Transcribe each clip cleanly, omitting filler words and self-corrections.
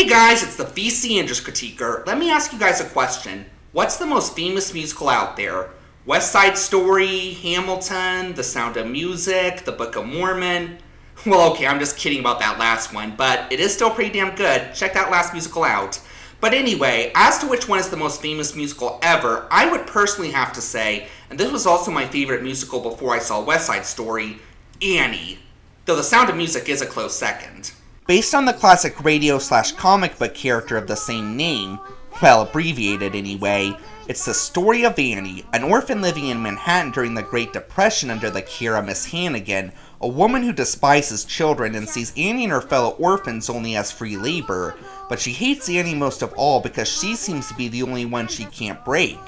guys, it's the VC Andrews Critiquer. Let me ask you guys a question. What's the most famous musical out there? West Side Story, Hamilton, The Sound of Music, The Book of Mormon? Well, okay, I'm just kidding about that last one, but it is still pretty damn good. Check that last musical out. But anyway, as to which one is the most famous musical ever, I would personally have to say, and this was also my favorite musical before I saw West Side Story, Annie. Though The Sound of Music is a close second. Based on the classic radio/comic book character of the same name, well, abbreviated anyway, it's the story of Annie, an orphan living in Manhattan during the Great Depression under the care of Miss Hannigan, a woman who despises children and sees Annie and her fellow orphans only as free labor, but she hates Annie most of all because she seems to be the only one she can't break.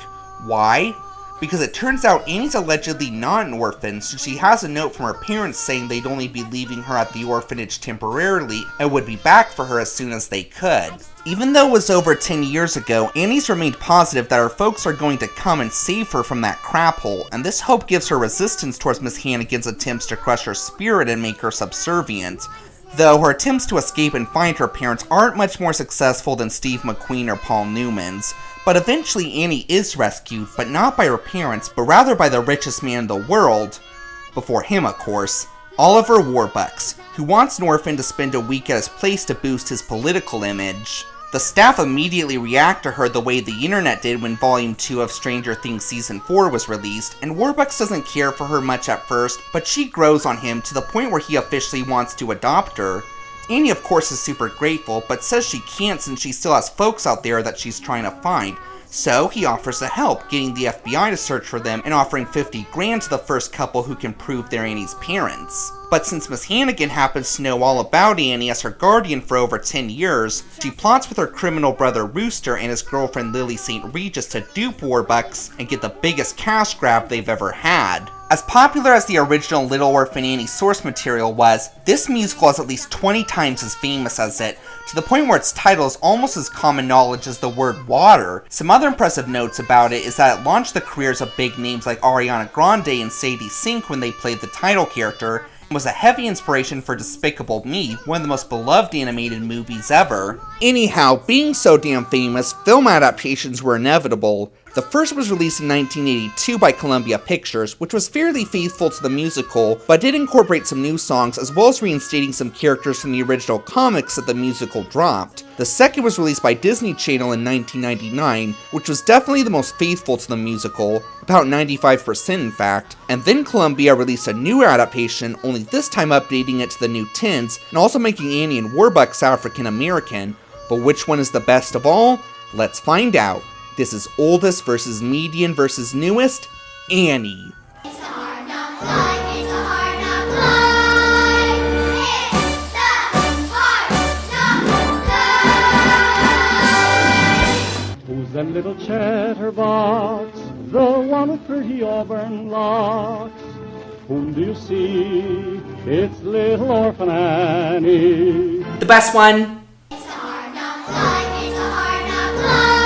Why? Because it turns out Annie's allegedly not an orphan, so she has a note from her parents saying they'd only be leaving her at the orphanage temporarily and would be back for her as soon as they could. Even though it was over 10 years ago, Annie's remained positive that her folks are going to come and save her from that crap hole, and this hope gives her resistance towards Miss Hannigan's attempts to crush her spirit and make her subservient. Though her attempts to escape and find her parents aren't much more successful than Steve McQueen or Paul Newman's. But eventually Annie is rescued, but not by her parents, but rather by the richest man in the world, before him of course, Oliver Warbucks, who wants an orphan to spend a week at his place to boost his political image. The staff immediately react to her the way the internet did when Volume 2 of Stranger Things Season 4 was released, and Warbucks doesn't care for her much at first, but she grows on him to the point where he officially wants to adopt her. Annie of course is super grateful, but says she can't since she still has folks out there that she's trying to find. So he offers to help, getting the FBI to search for them and offering $50,000 to the first couple who can prove they're Annie's parents. But since Miss Hannigan happens to know all about Annie as her guardian for over 10 years, she plots with her criminal brother Rooster and his girlfriend Lily St. Regis to dupe Warbucks and get the biggest cash grab they've ever had. As popular as the original Little Orphan Annie source material was, this musical is at least 20 times as famous as it, to the point where its title is almost as common knowledge as the word water. Some other impressive notes about it is that it launched the careers of big names like Ariana Grande and Sadie Sink when they played the title character, and was a heavy inspiration for Despicable Me, one of the most beloved animated movies ever. Anyhow, being so damn famous, film adaptations were inevitable. The first was released in 1982 by Columbia Pictures, which was fairly faithful to the musical, but did incorporate some new songs as well as reinstating some characters from the original comics that the musical dropped. The second was released by Disney Channel in 1999, which was definitely the most faithful to the musical, about 95% in fact, and then Columbia released a new adaptation, only this time updating it to the new tints, and also making Annie and Warbucks African American. But which one is the best of all? Let's find out. This is oldest versus median versus newest, Annie. It's a hard knock life, it's a hard knock life. It's the hard knock life. Who's that little chatterbox, the one with pretty auburn locks? Whom do you see? It's little orphan Annie. The best one. It's a hard knock life, it's a hard knock life.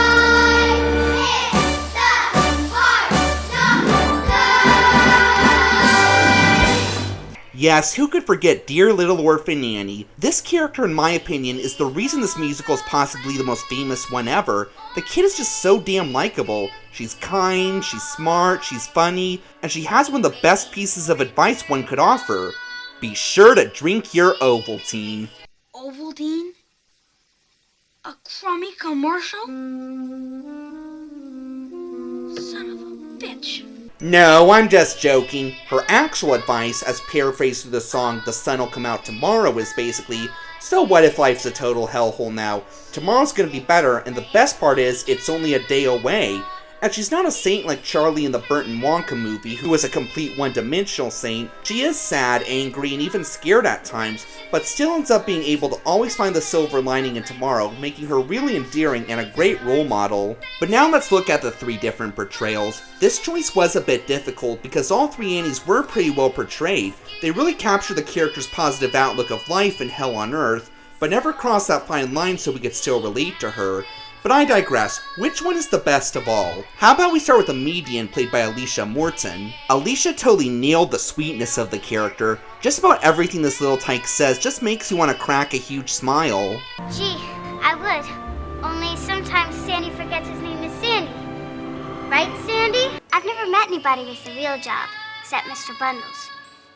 Yes, who could forget Dear Little Orphan Annie? This character, in my opinion, is the reason this musical is possibly the most famous one ever. The kid is just so damn likable. She's kind, she's smart, she's funny, and she has one of the best pieces of advice one could offer. Be sure to drink your Ovaltine. Ovaltine? A crummy commercial? Son of a bitch. No, I'm just joking. Her actual advice, as paraphrased through the song The Sun'll Come Out Tomorrow, is basically, so what if life's a total hellhole now? Tomorrow's gonna be better, and the best part is, it's only a day away. And she's not a saint like Charlie in the Burton Wonka movie, who is a complete one-dimensional saint. She is sad, angry, and even scared at times, but still ends up being able to always find the silver lining in tomorrow, making her really endearing and a great role model. But now let's look at the three different portrayals. This choice was a bit difficult because all three Annies were pretty well portrayed. They really capture the character's positive outlook of life and hell on earth, but never crossed that fine line so we could still relate to her. But I digress. Which one is the best of all? How about we start with the median, played by Alicia Morton? Alicia totally nailed the sweetness of the character. Just about everything this little tyke says just makes you want to crack a huge smile. Gee, I would. Only sometimes Sandy forgets his name is Sandy. Right, Sandy? I've never met anybody with a real job, except Mr. Bundles.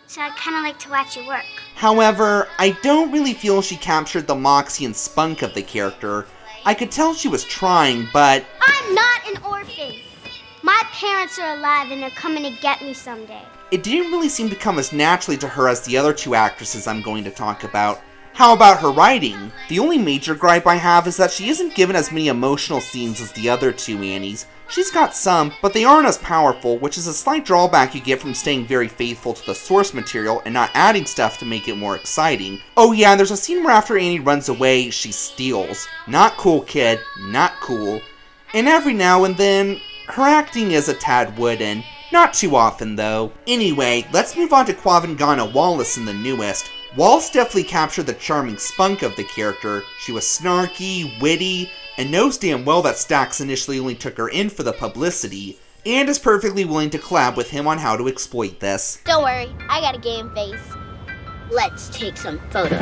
So I'd kind of like to watch you work. However, I don't really feel she captured the moxie and spunk of the character. I could tell she was trying, but... I'm not an orphan. My parents are alive and they're coming to get me someday. it didn't really seem to come as naturally to her as the other two actresses I'm going to talk about. How about her writing? The only major gripe I have is that she isn't given as many emotional scenes as the other two Annies. She's got some, but they aren't as powerful, which is a slight drawback you get from staying very faithful to the source material and not adding stuff to make it more exciting. Oh yeah, there's a scene where after Annie runs away, she steals. Not cool, kid. Not cool. And every now and then, her acting is a tad wooden. Not too often, though. Anyway, let's move on to Quavangana Wallace in the newest. Wallace definitely captured the charming spunk of the character. She was snarky, witty, and knows damn well that Stax initially only took her in for the publicity, and is perfectly willing to collab with him on how to exploit this. Don't worry, I got a game face. Let's take some photos.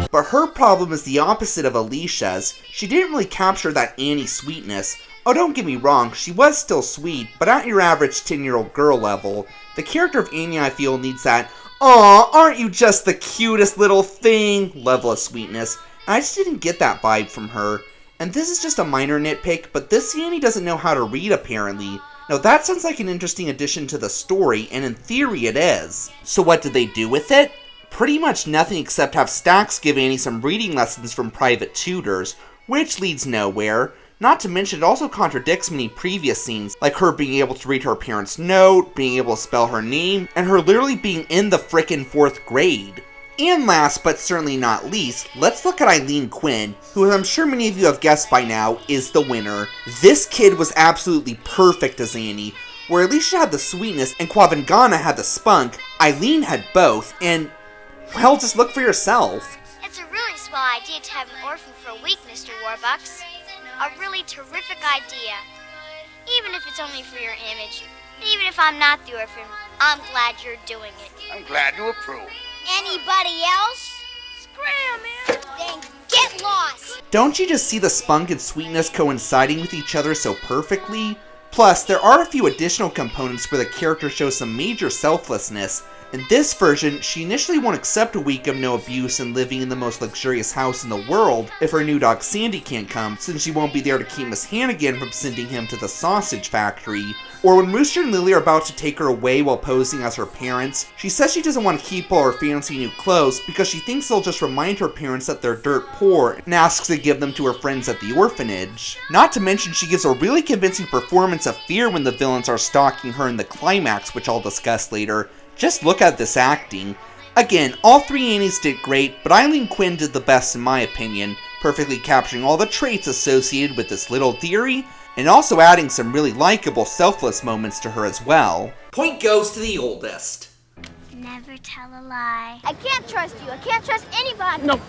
But her problem is the opposite of Alicia's. She didn't really capture that Annie sweetness. Oh, don't get me wrong, she was still sweet, but at your average 10-year-old girl level. The character of Annie, I feel, needs that, "Aw, aren't you just the cutest little thing" level of sweetness. And I just didn't get that vibe from her. And this is just a minor nitpick, but this Annie doesn't know how to read, apparently. Now that sounds like an interesting addition to the story, and in theory it is. So what did they do with it? Pretty much nothing except have Stax give Annie some reading lessons from private tutors, which leads nowhere. Not to mention it also contradicts many previous scenes, like her being able to read her parents' note, being able to spell her name, and her literally being in the frickin' 4th grade. And last, but certainly not least, let's look at Eileen Quinn, who, as I'm sure many of you have guessed by now, is the winner. This kid was absolutely perfect as Annie. Where Alicia had the sweetness and Quavangana had the spunk, Eileen had both, and, well, just look for yourself. It's a really swell idea to have an orphan for a week, Mr. Warbucks. A really terrific idea. Even if it's only for your image. Even if I'm not the orphan, I'm glad you're doing it. I'm glad you approve. Anybody else? Scram, man! Then get lost! Don't you just see the spunk and sweetness coinciding with each other so perfectly? Plus, there are a few additional components where the character shows some major selflessness. In this version, she initially won't accept a week of no abuse and living in the most luxurious house in the world if her new dog Sandy can't come, since she won't be there to keep Miss Hannigan from sending him to the sausage factory. Or when Rooster and Lily are about to take her away while posing as her parents, she says she doesn't want to keep all her fancy new clothes because she thinks they'll just remind her parents that they're dirt poor and asks to give them to her friends at the orphanage. Not to mention she gives a really convincing performance of fear when the villains are stalking her in the climax, which I'll discuss later. Just look at this acting. Again, all three Annies did great, but Eileen Quinn did the best in my opinion, perfectly capturing all the traits associated with this little dearie, and also adding some really likable, selfless moments to her as well. Point goes to the oldest. Never tell a lie. I can't trust you. I can't trust anybody. No.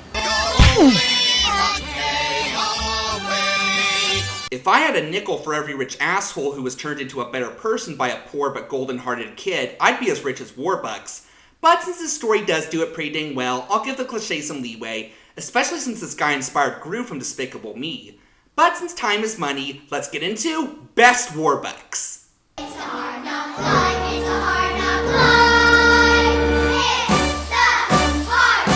If I had a nickel for every rich asshole who was turned into a better person by a poor but golden-hearted kid, I'd be as rich as Warbucks. But since this story does do it pretty dang well, I'll give the cliché some leeway, especially since this guy inspired Gru from Despicable Me. But since time is money, let's get into Best Warbucks. It's a hard knock life. It's a hard knock life. It's the hard knock life.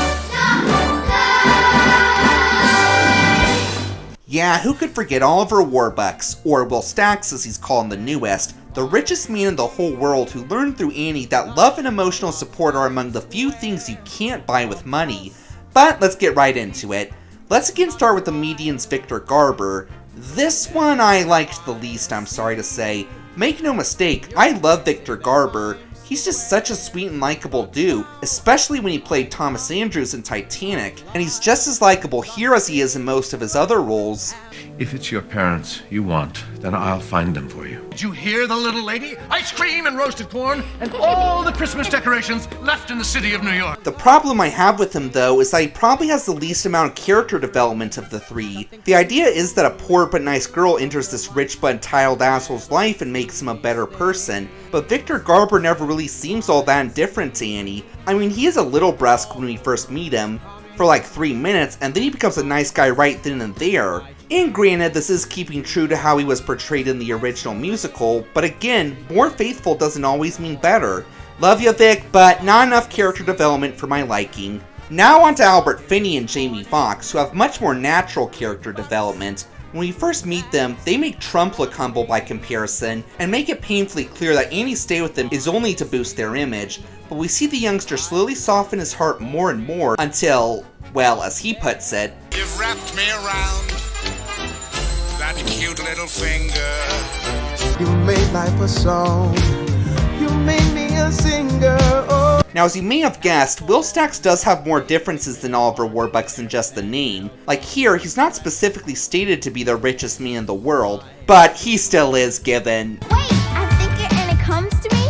Yeah, who could forget Oliver Warbucks, or Will Stax as he's called in the newest, the richest man in the whole world who learned through Annie that love and emotional support are among the few things you can't buy with money. But let's get right into it. Let's again start with the median's Victor Garber. This one I liked the least, I'm sorry to say. Make no mistake, I love Victor Garber. He's just such a sweet and likable dude, especially when he played Thomas Andrews in Titanic, and he's just as likable here as he is in most of his other roles. If it's your parents you want, then I'll find them for you. Did you hear the little lady? Ice cream and roasted corn and all the Christmas decorations left in the city of New York. The problem I have with him, though, is that he probably has the least amount of character development of the three. The idea is that a poor but nice girl enters this rich but entitled asshole's life and makes him a better person, but Victor Garber never really seems all that indifferent to Annie. I mean, he is a little brusque when we first meet him, for like 3 minutes, and then he becomes a nice guy right then and there. And granted, this is keeping true to how he was portrayed in the original musical, but again, more faithful doesn't always mean better. Love you, Vic, but not enough character development for my liking. Now on to Albert Finney and Jamie Foxx, who have much more natural character development. When we first meet them, they make Trump look humble by comparison, and make it painfully clear that Annie's stay with them is only to boost their image, but we see the youngster slowly soften his heart more and more until, well, as he puts it, "You've wrapped me around that cute little finger. You made life a song. You made me a singer. Oh. Now, as you may have guessed, Will Stax does have more differences than Oliver Warbucks than just the name. Like here, he's not specifically stated to be the richest man in the world, but he still is given. Wait, I think it and it comes to me.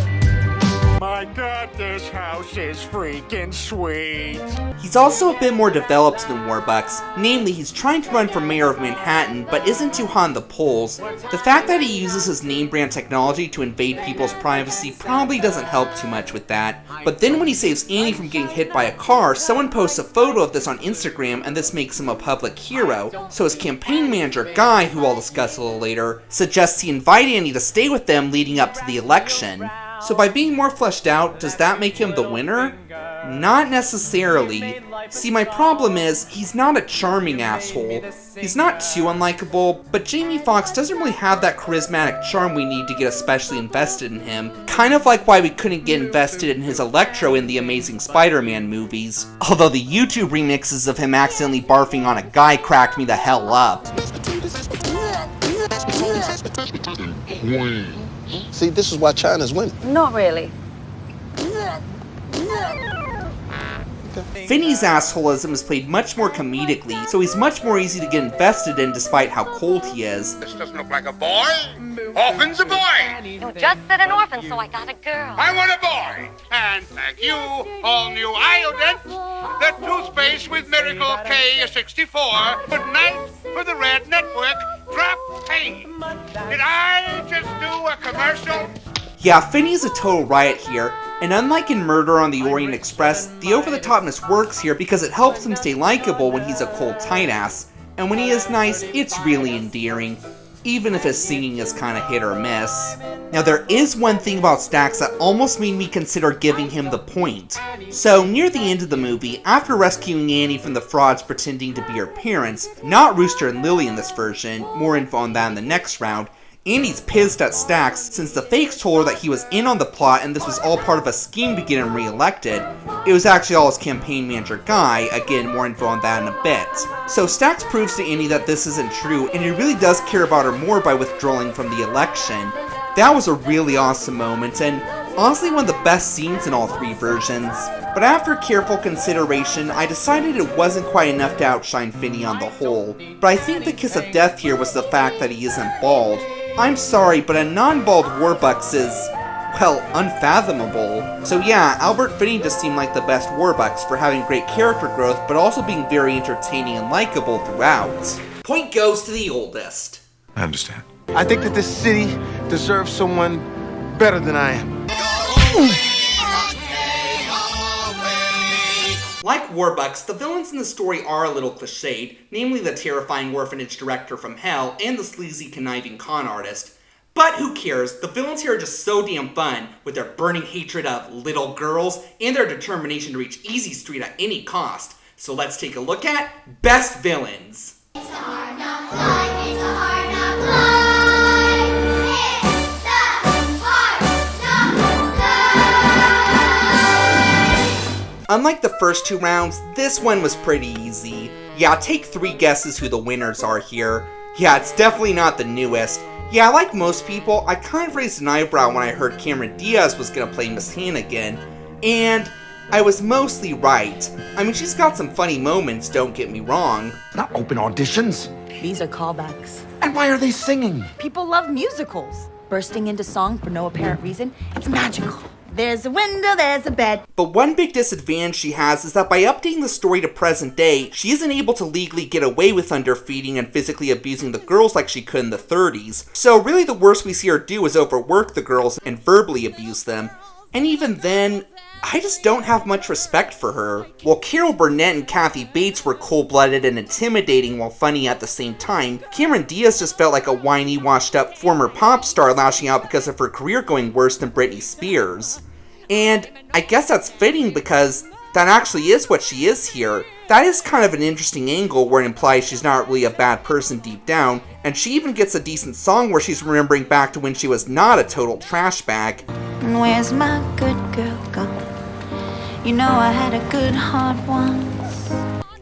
My God, this house is freaking sweet. He's also a bit more developed than Warbucks, namely he's trying to run for mayor of Manhattan, but isn't too hot in the polls. The fact that he uses his name brand technology to invade people's privacy probably doesn't help too much with that. But then when he saves Annie from getting hit by a car, someone posts a photo of this on Instagram and this makes him a public hero. So his campaign manager, Guy, who I'll discuss a little later, suggests he invite Annie to stay with them leading up to the election. So by being more fleshed out, does that make him the winner? Not necessarily. See, my problem is, he's not a charming asshole. He's not too unlikable, but Jamie Foxx doesn't really have that charismatic charm we need to get especially invested in him. Kind of like why we couldn't get invested in his Electro in the Amazing Spider-Man movies. Although the YouTube remixes of him accidentally barfing on a guy cracked me the hell up. See, this is why China's winning. Not really. Finney's assholism is played much more comedically, so he's much more easy to get invested in despite how cold he is. This doesn't look like a boy. Orphan's a boy. You just said an orphan, so I got a girl. I want a boy. And thank you, all new Iodent, the toothpaste with Miracle K64. Good night for the Red Network. Drop pain. Did I just do a commercial? Yeah, Finney's a total riot here, and unlike in Murder on the Orient Express, the over-the-topness works here because it helps him stay likable when he's a cold tight ass, and when he is nice, it's really endearing, even if his singing is kinda hit or miss. Now there is one thing about Stax that almost made me consider giving him the point. So near the end of the movie, after rescuing Annie from the frauds pretending to be her parents, not Rooster and Lily in this version, more info on that in the next round, Annie's pissed at Stax since the fakes told her that he was in on the plot and this was all part of a scheme to get him re-elected. It was actually all his campaign manager Guy, again more info on that in a bit. So Stax proves to Annie that this isn't true and he really does care about her more by withdrawing from the election. That was a really awesome moment and honestly one of the best scenes in all three versions. But after careful consideration, I decided it wasn't quite enough to outshine Finney on the whole. But I think the kiss of death here was the fact that he isn't bald. I'm sorry, but a non-bald Warbucks is, well, unfathomable. So yeah, Albert Finney just seemed like the best Warbucks for having great character growth, but also being very entertaining and likable throughout. Point goes to the oldest. I understand. I think that this city deserves someone better than I am. Like Warbucks, the villains in the story are a little cliched, namely the terrifying orphanage director from hell and the sleazy conniving con artist. But who cares, the villains here are just so damn fun, with their burning hatred of little girls and their determination to reach Easy Street at any cost. So let's take a look at Best Villains. It's a hard knock life, it's a hard knock life. Unlike the first two rounds, this one was pretty easy. Yeah, take 3 guesses who the winners are here. Yeah, it's definitely not the newest. Yeah, like most people, I kind of raised an eyebrow when I heard Cameron Diaz was gonna play Miss Hannigan, and I was mostly right. I mean, she's got some funny moments, don't get me wrong. Not open auditions. These are callbacks. And why are they singing? People love musicals. Bursting into song for no apparent reason, it's magical. There's a window, there's a bed. But one big disadvantage she has is that by updating the story to present day, she isn't able to legally get away with underfeeding and physically abusing the girls like she could in the 30s. So really the worst we see her do is overwork the girls and verbally abuse them. And even then, I just don't have much respect for her. While Carol Burnett and Kathy Bates were cold-blooded and intimidating while funny at the same time, Cameron Diaz just felt like a whiny, washed-up former pop star lashing out because of her career going worse than Britney Spears. And I guess that's fitting because that actually is what she is here. That is kind of an interesting angle where it implies she's not really a bad person deep down, and she even gets a decent song where she's remembering back to when she was not a total trash bag. Where's my good girl gone? You know I had a good heart once.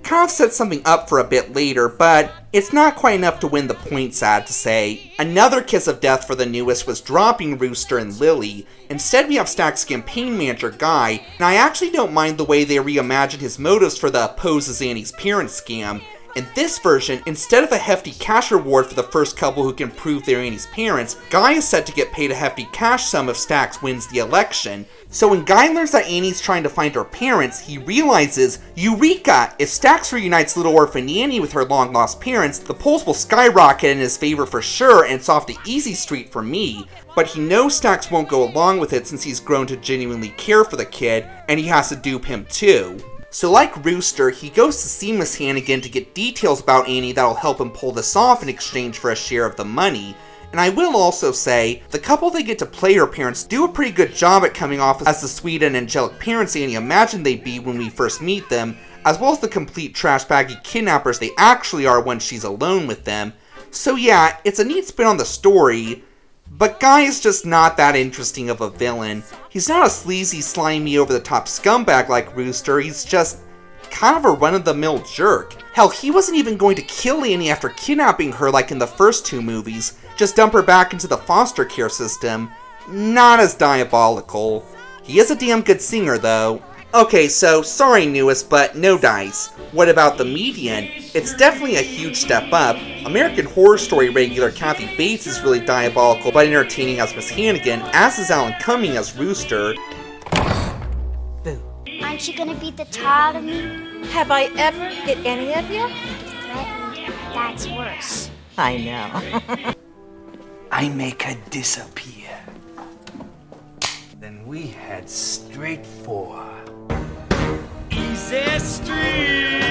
Kind of sets something up for a bit later, but it's not quite enough to win the point, sad to say. Another kiss of death for the newest was dropping Rooster and Lily. Instead we have Stack's campaign manager, Guy, and I actually don't mind the way they reimagined his motives for the pose as Annie's parents scam. In this version, instead of a hefty cash reward for the first couple who can prove they're Annie's parents, Guy is set to get paid a hefty cash sum if Stax wins the election. So when Guy learns that Annie's trying to find her parents, he realizes, Eureka! If Stax reunites little orphan Annie with her long-lost parents, the polls will skyrocket in his favor for sure, and it's off the easy street for me. But he knows Stax won't go along with it since he's grown to genuinely care for the kid, and he has to dupe him too. So like Rooster, he goes to see Miss Hannigan to get details about Annie that'll help him pull this off in exchange for a share of the money. And I will also say, the couple they get to play her parents do a pretty good job at coming off as the sweet and angelic parents Annie imagined they'd be when we first meet them, as well as the complete trash baggy kidnappers they actually are when she's alone with them. So yeah, it's a neat spin on the story, but Guy is just not that interesting of a villain. He's not a sleazy, slimy, over-the-top scumbag like Rooster, he's just kind of a run-of-the-mill jerk. Hell, he wasn't even going to kill Annie after kidnapping her like in the first two movies, just dump her back into the foster care system. Not as diabolical. He is a damn good singer though. Okay, so sorry newest, but no dice. What about the median? It's definitely a huge step up. American Horror Story regular Kathy Bates is really diabolical but entertaining as Miss Hannigan, as is Alan Cumming as Rooster. Aren't you gonna beat the tar out of me? Have I ever hit any of you? Threatened. That's worse. I know. I make her disappear. Then we head straight for Easy Street!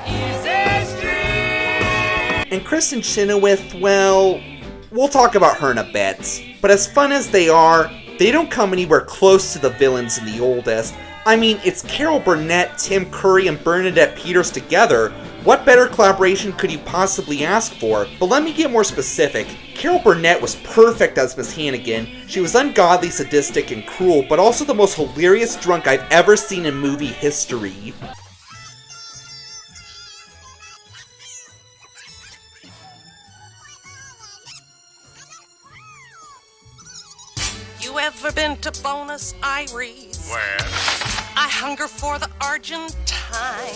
Easy Street! And Kristen Chenoweth, well, we'll talk about her in a bit. But as fun as they are, they don't come anywhere close to the villains in the oldest. I mean, it's Carol Burnett, Tim Curry, and Bernadette Peters together. What better collaboration could you possibly ask for? But let me get more specific. Carol Burnett was perfect as Miss Hannigan. She was ungodly, sadistic, and cruel, but also the most hilarious drunk I've ever seen in movie history. You ever been to Buenos Aires? Where? I hunger for the Argentine.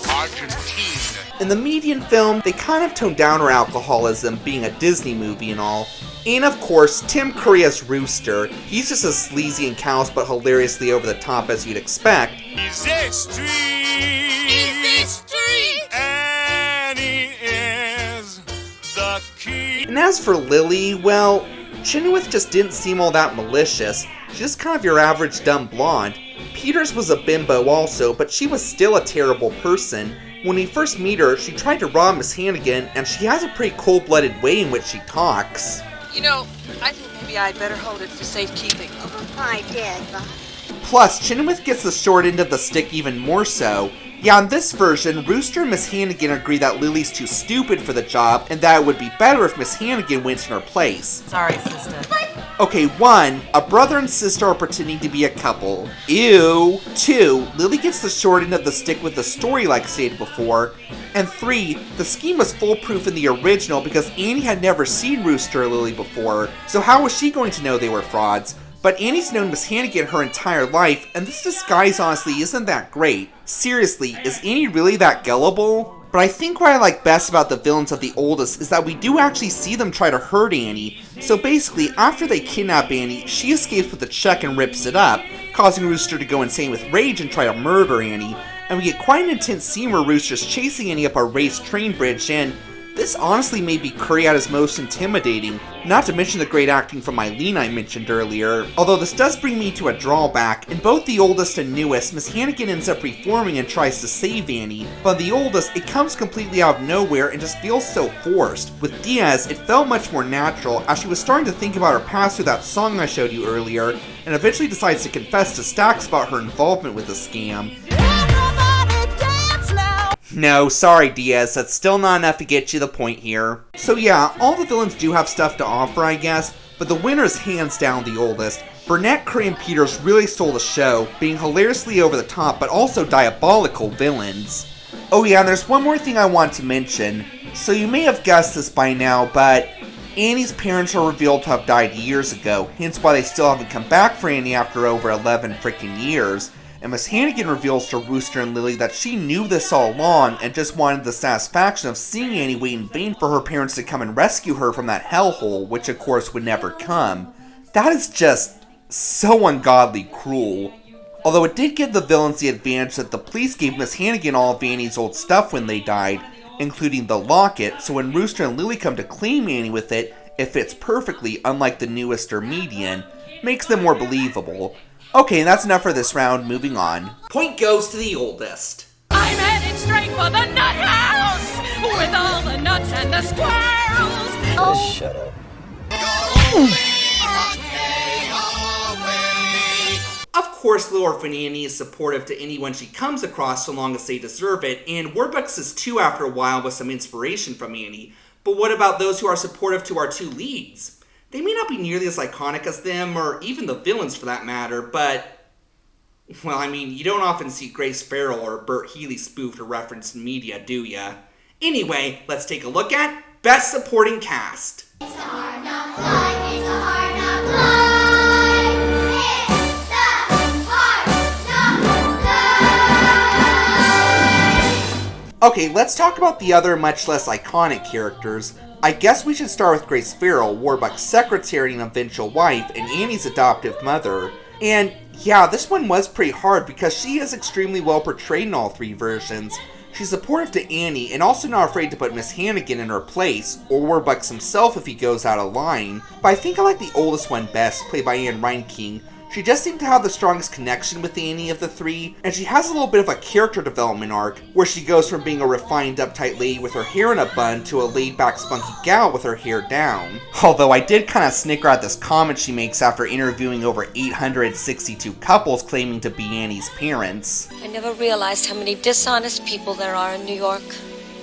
Argentina. In the median film, they kind of toned down her alcoholism, being a Disney movie and all. And of course, Tim Curry as Rooster. He's just as sleazy and callous but hilariously over the top as you'd expect. Easy Street. Easy Street. Annie is the key. And as for Lily, well, Chenoweth just didn't seem all that malicious. She's just kind of your average dumb blonde. Peters was a bimbo also, but she was still a terrible person. When we first meet her, she tried to rob Miss Hannigan, and she has a pretty cold-blooded way in which she talks. You know, I think maybe I'd better hold it for safekeeping. I did, but... Plus, Chenoweth gets the short end of the stick even more so. Yeah, in this version, Rooster and Miss Hannigan agree that Lily's too stupid for the job, and that it would be better if Miss Hannigan went in her place. Sorry, sister. Okay, 1, a brother and sister are pretending to be a couple. Ew. 2, Lily gets the short end of the stick with the story like stated before. And 3, the scheme was foolproof in the original because Annie had never seen Rooster or Lily before, so how was she going to know they were frauds? But Annie's known Miss Hannigan her entire life, and this disguise honestly isn't that great. Seriously, is Annie really that gullible? But I think what I like best about the villains of the oldest is that we do actually see them try to hurt Annie. So basically, after they kidnap Annie, she escapes with the check and rips it up, causing Rooster to go insane with rage and try to murder Annie. And we get quite an intense scene where Rooster's chasing Annie up a raised train bridge, and This honestly may be Curry at his most intimidating, not to mention the great acting from Eileen I mentioned earlier. Although this does bring me to a drawback. In both the oldest and newest, Miss Hannigan ends up reforming and tries to save Annie, but in the oldest, it comes completely out of nowhere and just feels so forced. With Diaz, it felt much more natural, as she was starting to think about her past through that song I showed you earlier, and eventually decides to confess to Stax about her involvement with the scam. No, sorry Diaz, that's still not enough to get you the point here. So yeah, all the villains do have stuff to offer, I guess, but the winner is hands down the oldest. Burnett, Curry, and Peters really stole the show, being hilariously over the top but also diabolical villains. Oh yeah, and there's one more thing I want to mention. So you may have guessed this by now, but Annie's parents are revealed to have died years ago, hence why they still haven't come back for Annie after over 11 freaking years. And Miss Hannigan reveals to Rooster and Lily that she knew this all along and just wanted the satisfaction of seeing Annie wait in vain for her parents to come and rescue her from that hellhole, which of course would never come. That is just so ungodly cruel. Although it did give the villains the advantage that the police gave Miss Hannigan all of Annie's old stuff when they died, including the locket, so when Rooster and Lily come to claim Annie with it, it fits perfectly, unlike the newest or median. Makes them more believable. Okay, that's enough for this round, moving on. Point goes to the oldest. I'm headed straight for the nut house with all the nuts and the squirrels. Oh, shut up. Of course, Little Orphan Annie is supportive to anyone she comes across so long as they deserve it, and Warbucks is too after a while with some inspiration from Annie. But what about those who are supportive to our two leads? They may not be nearly as iconic as them, or even the villains for that matter, but, well, I mean, you don't often see Grace Farrell or Bert Healy spoofed or referenced in media, do ya? Anyway, let's take a look at Best Supporting Cast. It's a hard knock life, it's a hard knock life. It's the hard knock life. Okay, let's talk about the other much less iconic characters. I guess we should start with Grace Farrell, Warbucks' secretary and eventual wife, and Annie's adoptive mother. And yeah, this one was pretty hard because she is extremely well portrayed in all three versions. She's supportive to Annie and also not afraid to put Miss Hannigan in her place, or Warbucks himself if he goes out of line. But I think I like the oldest one best, played by Anne Reinking. She just seemed to have the strongest connection with Annie of the three, and she has a little bit of a character development arc, where she goes from being a refined, uptight lady with her hair in a bun to a laid-back, spunky gal with her hair down. Although I did kind of snicker at this comment she makes after interviewing over 862 couples claiming to be Annie's parents. I never realized how many dishonest people there are in New York.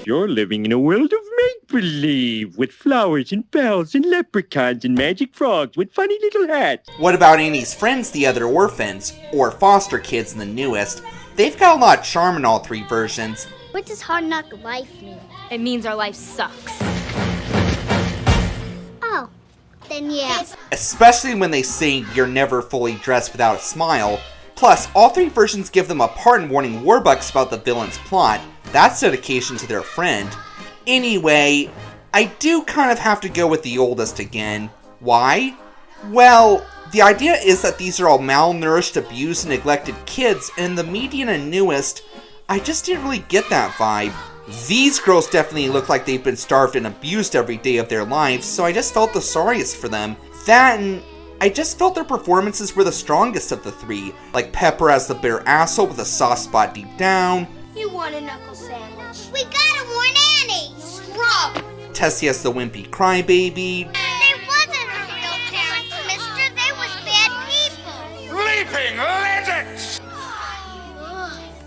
You're living in a world of make-believe, with flowers and bells and leprechauns and magic frogs with funny little hats. What about Annie's friends, the other orphans, or foster kids in the newest? They've got a lot of charm in all three versions. What does hard knock life mean? It means our life sucks. Oh, then yeah. Especially when they sing You're Never Fully Dressed Without a Smile. Plus, all three versions give them a part in warning Warbucks about the villain's plot. That's dedication to their friend. Anyway, I do kind of have to go with the oldest again. Why? Well, the idea is that these are all malnourished, abused, and neglected kids, and the median and newest, I just didn't really get that vibe. These girls definitely look like they've been starved and abused every day of their lives, so I just felt the sorriest for them. That and I just felt their performances were the strongest of the three, like Pepper as the bare asshole with a soft spot deep down. You want a knuckle sandwich? We gotta warn Annie! Scrub! Tessie as the wimpy crybaby. They wasn't her real parents, mister. They was bad people. Leaping legends!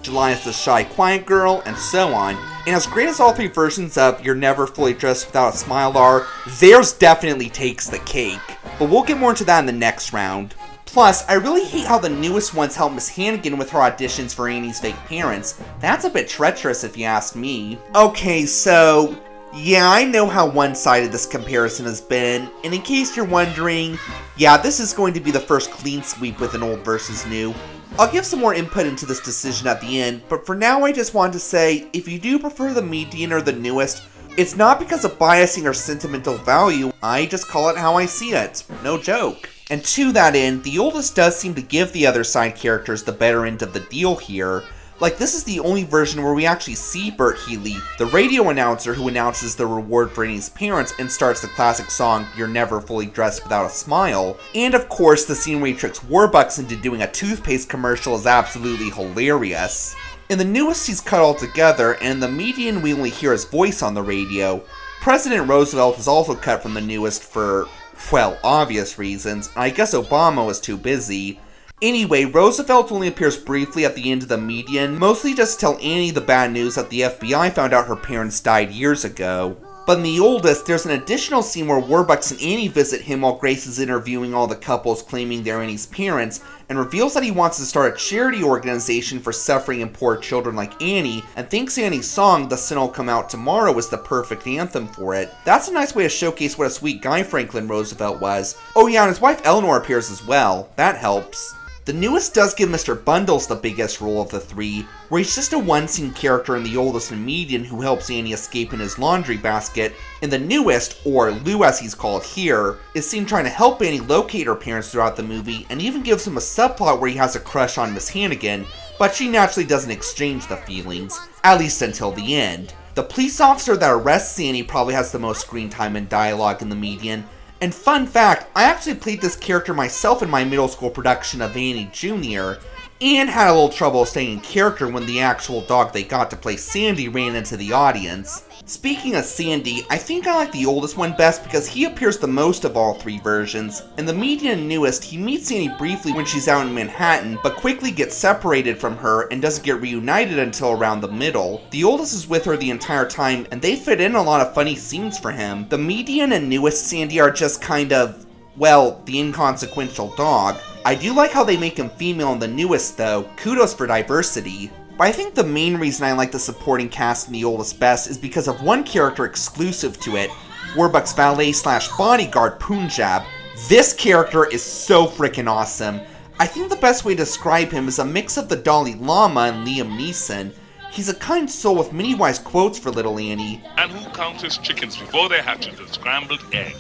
July as the shy, quiet girl, and so on. And as great as all three versions of You're Never Fully Dressed Without a Smile are, theirs definitely takes the cake. But we'll get more into that in the next round. Plus, I really hate how the newest ones help Miss Hannigan with her auditions for Annie's fake parents. That's a bit treacherous if you ask me. Okay, so yeah, I know how one-sided this comparison has been, and in case you're wondering, yeah, this is going to be the first clean sweep with an old versus new. I'll give some more input into this decision at the end, but for now I just want to say, if you do prefer the median or the newest, it's not because of biasing or sentimental value, I just call it how I see it. No joke. And to that end, the oldest does seem to give the other side characters the better end of the deal here. Like, this is the only version where we actually see Bert Healy, the radio announcer who announces the reward for Annie's parents and starts the classic song, You're Never Fully Dressed Without a Smile. And of course, the scene where he tricks Warbucks into doing a toothpaste commercial is absolutely hilarious. In the newest, he's cut all together, and in the median, we only hear his voice on the radio. President Roosevelt was also cut from the newest for, well, obvious reasons. I guess Obama was too busy. Anyway, Roosevelt only appears briefly at the end of the median, mostly just to tell Annie the bad news that the FBI found out her parents died years ago. But in the oldest, there's an additional scene where Warbucks and Annie visit him while Grace is interviewing all the couples claiming they're Annie's parents, and reveals that he wants to start a charity organization for suffering and poor children like Annie, and thinks Annie's song, The Sun'll Come Out Tomorrow, is the perfect anthem for it. That's a nice way to showcase what a sweet guy Franklin Roosevelt was. Oh yeah, and his wife Eleanor appears as well. That helps. The newest does give Mr. Bundles the biggest role of the three, where he's just a one-scene character in the oldest and median who helps Annie escape in his laundry basket. In the newest, or Lou as he's called here, is seen trying to help Annie locate her parents throughout the movie, and even gives him a subplot where he has a crush on Miss Hannigan, but she naturally doesn't exchange the feelings, at least until the end. The police officer that arrests Annie probably has the most screen time and dialogue in the median. And fun fact, I actually played this character myself in my middle school production of Annie Jr., and had a little trouble staying in character when the actual dog they got to play Sandy ran into the audience. Speaking of Sandy, I think I like the oldest one best because he appears the most of all three versions. In the median and newest, he meets Annie briefly when she's out in Manhattan, but quickly gets separated from her and doesn't get reunited until around the middle. The oldest is with her the entire time, and they fit in a lot of funny scenes for him. The median and newest Sandy are just kind of, well, the inconsequential dog. I do like how they make him female in the newest though, kudos for diversity. But I think the main reason I like the supporting cast in the oldest best is because of one character exclusive to it, Warbucks' valet/bodyguard Punjab. This character is so freaking awesome. I think the best way to describe him is a mix of the Dalai Lama and Liam Neeson. He's a kind soul with many wise quotes for little Annie. And who counts his chickens before they hatch into scrambled egg?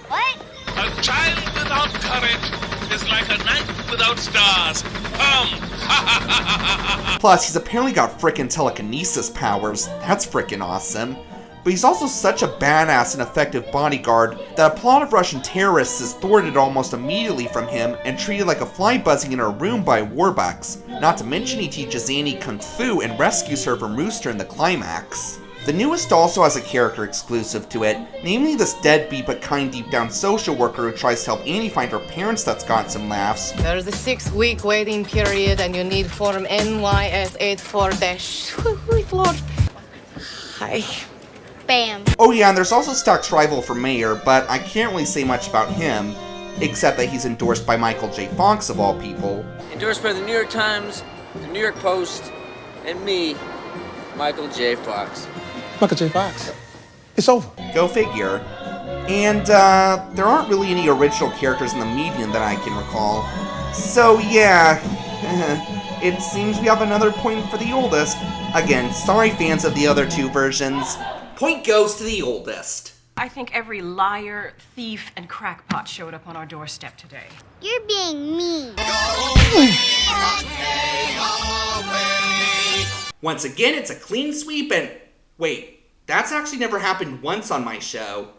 What? A child without courage is like a night without stars. Plus, he's apparently got frickin' telekinesis powers. That's frickin' awesome. But he's also such a badass and effective bodyguard that a plot of Russian terrorists is thwarted almost immediately from him and treated like a fly buzzing in her room by Warbucks. Not to mention he teaches Annie kung fu and rescues her from Rooster in the climax. The newest also has a character exclusive to it, namely this deadbeat but kind deep down social worker who tries to help Annie find her parents that's got some laughs. There's a 6-week waiting period and you need form NYS 84-. Lord. Hi. Bam. Oh yeah, and there's also Stock's rival for mayor, but I can't really say much about him, except that he's endorsed by Michael J. Fox of all people. Endorsed by the New York Times, the New York Post, and me, Michael J. Fox. Michael J. Fox. It's over. Go figure. And there aren't really any original characters in the median that I can recall. So yeah, it seems we have another point for the oldest. Again, sorry fans of the other two versions. Point goes to the oldest. I think every liar, thief, and crackpot showed up on our doorstep today. You're being mean. Once again, it's a clean sweep and... Wait, that's actually never happened once on my show.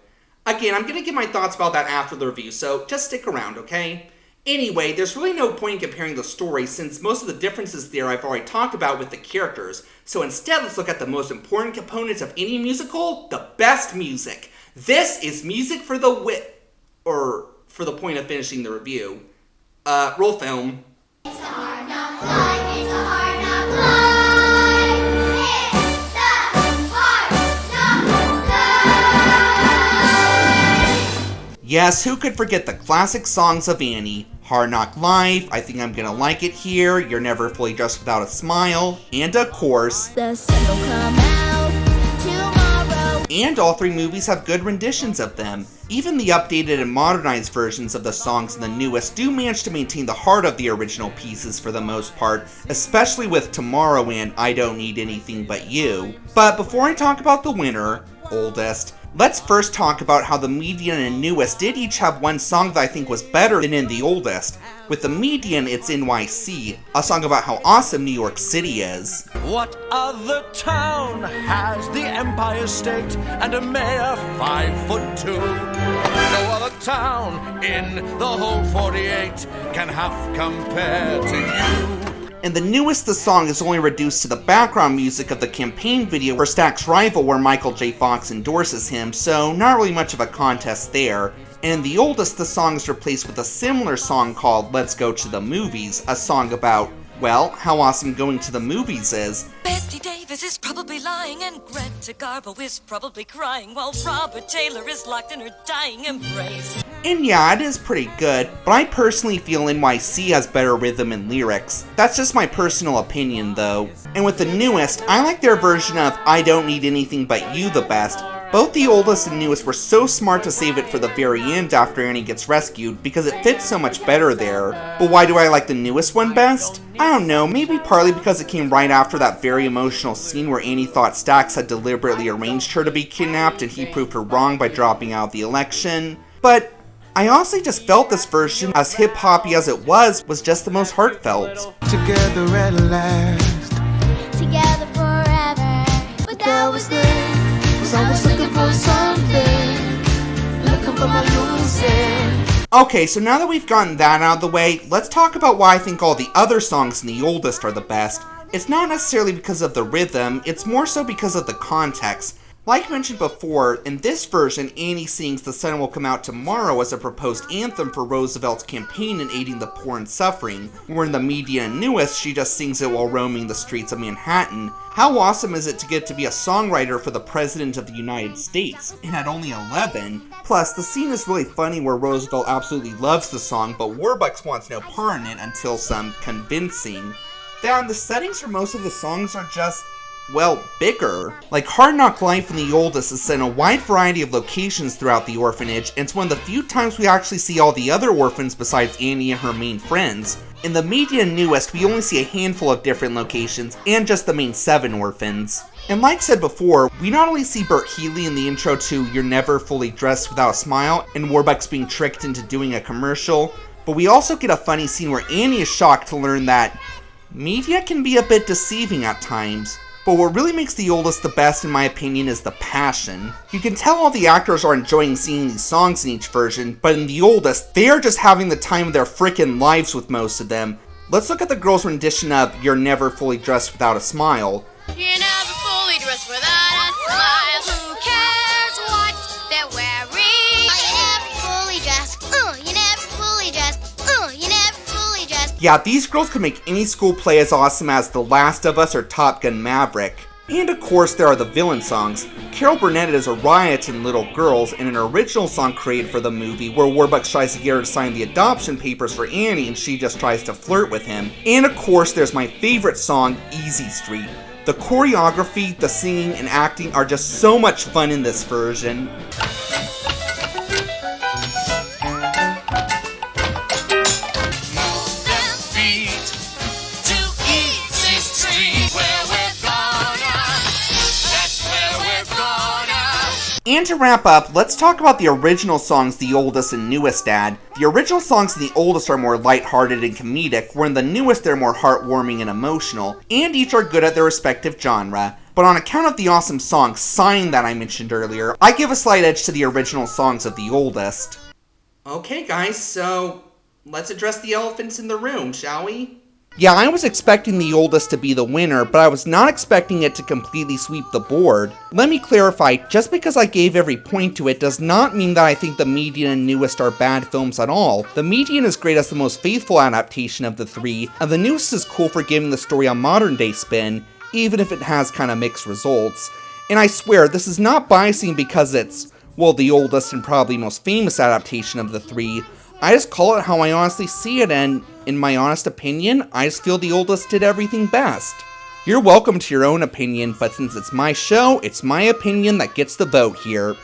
Again, I'm going to give my thoughts about that after the review, so just stick around, okay? Anyway, there's really no point in comparing the stories since most of the differences there I've already talked about with the characters. So instead, let's look at the most important components of any musical, the best music. This is music for the for the point of finishing the review. Roll film. It's a hard knock life, it's a hard knock life. Yes, who could forget the classic songs of Annie? Hard Knock Life, I Think I'm Gonna Like It Here, You're Never Fully Dressed Without a Smile, and of course, The Sun'll Come Out Tomorrow. And all three movies have good renditions of them. Even the updated and modernized versions of the songs in the newest do manage to maintain the heart of the original pieces for the most part, especially with Tomorrow and I Don't Need Anything But You. But before I talk about the winner, oldest, Let's first talk about how the median and newest did each have one song that I think was better than in the oldest. With the median, it's NYC, a song about how awesome New York City is. What other town has the Empire State and a mayor 5'2"? No other town in the whole 48 can half compare to you. In the newest, the song is only reduced to the background music of the campaign video for Stack's Rival where Michael J. Fox endorses him, so not really much of a contest there. And in the oldest, the song is replaced with a similar song called Let's Go to the Movies, a song about, well, how awesome going to the movies is. Betty Davis is probably lying and Greta Garbo is probably crying while Robert Taylor is locked in her dying embrace. And yeah, it is pretty good, but I personally feel NYC has better rhythm and lyrics. That's just my personal opinion though. And with the newest, I like their version of I Don't Need Anything But You the best. Both the oldest and newest were so smart to save it for the very end after Annie gets rescued because it fits so much better there. But why do I like the newest one best? I don't know, maybe partly because it came right after that very emotional scene where Annie thought Stax had deliberately arranged her to be kidnapped and he proved her wrong by dropping out of the election. But I honestly just felt this version, as hip-hoppy as it was just the most heartfelt. Together at last, Together forever. But that was then. I was looking for something, looking for my Lucy. Okay, so now that we've gotten that out of the way, let's talk about why I think all the other songs in the oldest are the best. It's not necessarily because of the rhythm, it's more so because of the context. Like mentioned before, in this version, Annie sings The Sun Will Come Out Tomorrow as a proposed anthem for Roosevelt's campaign in aiding the poor and suffering, where in the median and newest, she just sings it while roaming the streets of Manhattan. How awesome is it to get to be a songwriter for the President of the United States, and at only 11? Plus, the scene is really funny where Roosevelt absolutely loves the song, but Warbucks wants no part in it until some convincing. Then, the settings for most of the songs are just, well, bigger. Like Hard Knock Life in the oldest is set in a wide variety of locations throughout the orphanage, and it's one of the few times we actually see all the other orphans besides Annie and her main friends. In the median newest, we only see a handful of different locations, and just the main 7 orphans. And like said before, we not only see Bert Healy in the intro to You're Never Fully Dressed Without a Smile, and Warbucks being tricked into doing a commercial, but we also get a funny scene where Annie is shocked to learn that media can be a bit deceiving at times. But what really makes the oldest the best in my opinion is the passion. You can tell all the actors are enjoying singing these songs in each version, but in the oldest, they are just having the time of their frickin' lives with most of them. Let's look at the girls' rendition of You're Never Fully Dressed Without a Smile. You're never fully dressed without a smile. Who cares what they're wearing? You're never fully dressed. You're never fully dressed. You're never fully dressed. Yeah, these girls could make any school play as awesome as The Last of Us or Top Gun Maverick. And of course, there are the villain songs. Carol Burnett is a riot in Little Girls, and an original song created for the movie where Warbucks tries to get her to sign the adoption papers for Annie and she just tries to flirt with him. And of course, there's my favorite song, Easy Street. The choreography, the singing, and acting are just so much fun in this version. And to wrap up, let's talk about the original songs the oldest and newest add. The original songs in the oldest are more lighthearted and comedic, where in the newest they're more heartwarming and emotional, and each are good at their respective genre. But on account of the awesome song Sign that I mentioned earlier, I give a slight edge to the original songs of the oldest. Okay guys, so let's address the elephants in the room, shall we? Yeah, I was expecting the oldest to be the winner, but I was not expecting it to completely sweep the board. Let me clarify, just because I gave every point to it does not mean that I think the median and newest are bad films at all. The median is great as the most faithful adaptation of the 3, and the newest is cool for giving the story a modern day spin, even if it has kinda mixed results. And I swear, this is not biasing because it's, well, the oldest and probably most famous adaptation of the 3. I just call it how I honestly see it, and in my honest opinion, I just feel the oldest did everything best. You're welcome to your own opinion, but since it's my show, it's my opinion that gets the vote here.